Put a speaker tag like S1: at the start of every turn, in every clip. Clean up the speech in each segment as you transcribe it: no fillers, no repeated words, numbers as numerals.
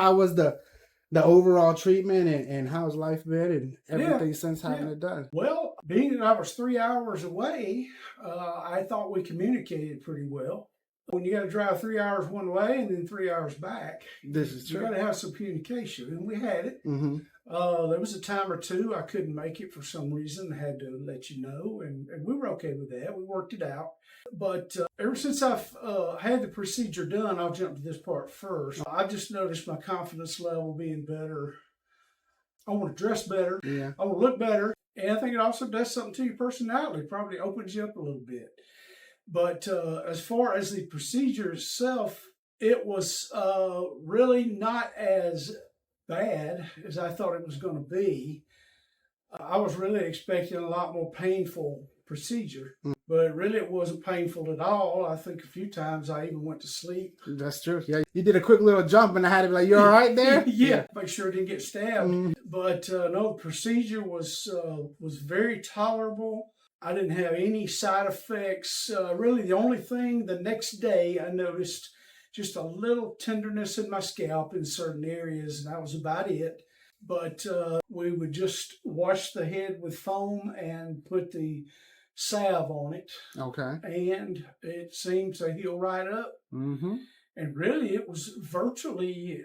S1: How was the overall treatment, and how's life been and everything since having it done?
S2: Well, being that I was 3 hours away, I thought we communicated pretty well. When you got to drive 3 hours one way and then 3 hours back,
S1: This is true.
S2: You got to have some communication, and we had it.
S1: Mm-hmm.
S2: There was a time or two I couldn't make it for some reason. I had to let you know, and we were okay with that. We worked it out. But ever since I've had the procedure done, I'll jump to this part first. I've just noticed my confidence level being better. I want to dress better.
S1: Yeah.
S2: I want to look better. And I think it also does something to your personality. Probably opens you up a little bit. But as far as the procedure itself, it was really not as bad as I thought it was going to be. I was really expecting a lot more painful procedure, but really it wasn't painful at all. I think a few times I even went to sleep.
S1: That's true. Yeah, you did a quick little jump, and I had to be like, "You all right there?"
S2: Yeah, make sure I didn't get stabbed. But no, the procedure was very tolerable. I didn't have any side effects. Really, the only thing the next day I noticed just a little tenderness in my scalp in certain areas, and that was about it. But we would just wash the head with foam and put the salve on it.
S1: Okay.
S2: And it seemed to heal right up. Mm-hmm. And really, it was virtually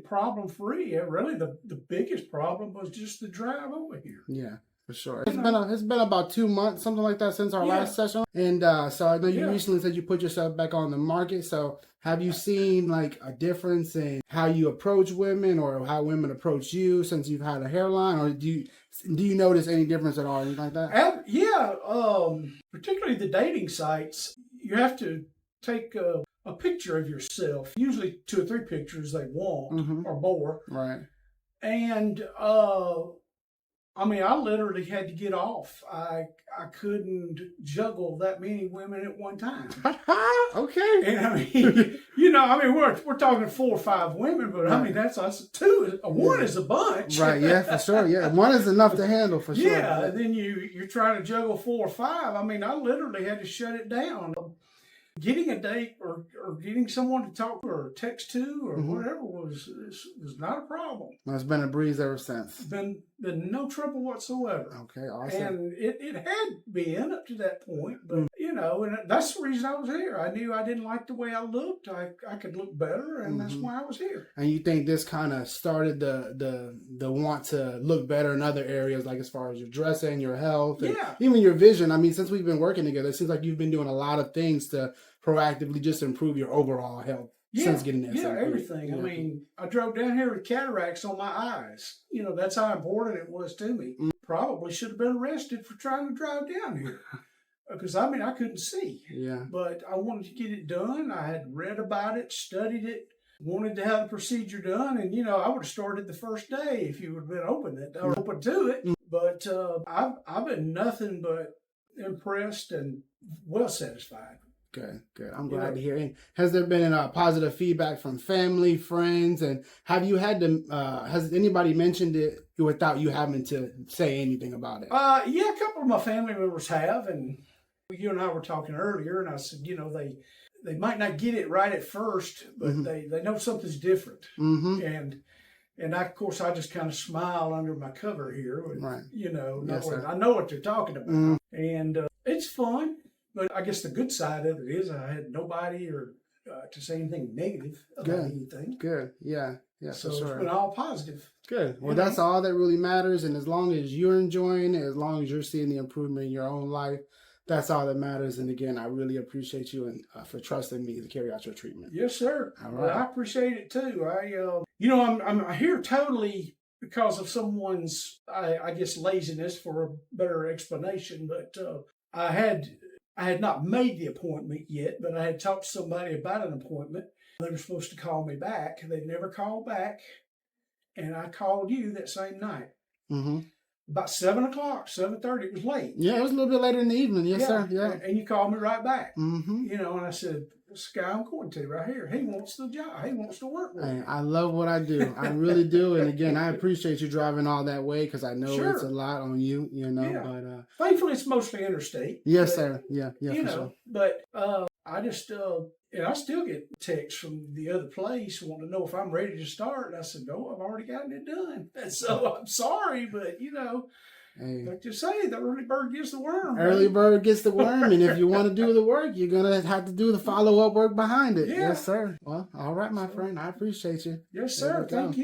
S2: problem free. Really, the biggest problem was just the drive over here.
S1: Yeah. For sure. It's been about 2 months, something like that, since our last session. And so I know you recently said you put yourself back on the market. So have you seen like a difference in how you approach women or how women approach you since you've had a hairline? Or do you notice any difference at all, anything like that?
S2: Particularly the dating sites, you have to take a picture of yourself, usually 2 or 3 pictures they want or more.
S1: Right.
S2: And I literally had to get off. I couldn't juggle that many women at one time.
S1: Okay.
S2: And we're talking 4 or 5 women, but that's us. 2, 1 is a bunch.
S1: Right. Yeah, for sure. Yeah, 1 is enough to handle for sure.
S2: Yeah, and then you're trying to juggle 4 or 5. I literally had to shut it down. Getting a date or getting someone to talk to or text to or whatever was not a problem.
S1: It's been a breeze ever since.
S2: Been no trouble whatsoever.
S1: Okay, awesome.
S2: And it had been up to that point, but and that's the reason I was here. I knew I didn't like the way I looked. I could look better, and that's why I was here.
S1: And you think this kind of started the want to look better in other areas, like as far as your dressing, your health, and even your vision? Since we've been working together, it seems like you've been doing a lot of things to proactively just improve your overall health since getting that.
S2: Yeah, everything. I drove down here with cataracts on my eyes. That's how important it was to me. Probably should have been arrested for trying to drive down here. Because, I couldn't see. Yeah. But I wanted to get it done. I had read about it, studied it, wanted to have the procedure done. And, I would have started the first day if you would have been open to it. But I've been nothing but impressed and well satisfied.
S1: Good. I'm glad to hear it. Has there been positive feedback from family, friends, and have you had to? Has anybody mentioned it without you having to say anything about it?
S2: Yeah, a couple of my family members have, and you and I were talking earlier, and I said, they might not get it right at first, but they know something's different, and of course I just kind of smile under my cover here, right? I know what they're talking about, and it's fun. But I guess the good side of it is I had nobody to say anything negative about anything. Good.
S1: Yeah,
S2: so
S1: for sure.
S2: It's been all positive.
S1: Good. Well, that's all that really matters. And as long as you're enjoying it, as long as you're seeing the improvement in your own life, that's all that matters. And again, I really appreciate you and for trusting me to carry out your treatment.
S2: Yes, sir. All right. Well, I appreciate it too. I'm here totally because of someone's, I guess, laziness, for a better explanation. But I had not made the appointment yet, but I had talked to somebody about an appointment. They were supposed to call me back. They never called back. And I called you that same night. About 7 o'clock, 7:30. It was late.
S1: Yeah, it was a little bit later in the evening. Yes, sir. Yeah.
S2: And you called me right back. And I said, this guy I'm going to right here, he wants the job. He wants to work with me.
S1: I love what I do. I really do. And again, I appreciate you driving all that way because I know it's a lot on you, But
S2: thankfully, it's mostly interstate.
S1: Yes, sir. Yeah, for sure.
S2: But I just, And I still get texts from the other place wanting to know if I'm ready to start. And I said, no, I've already gotten it done. And so I'm sorry, but
S1: Hey.
S2: like you say, the early bird gets the worm.
S1: Early bird gets the worm, and if you want to do the work, you're gonna have to do the follow-up work behind it.
S2: Yeah.
S1: Yes, sir. Well, all right, my friend. I appreciate you.
S2: Yes, sir. Thank you.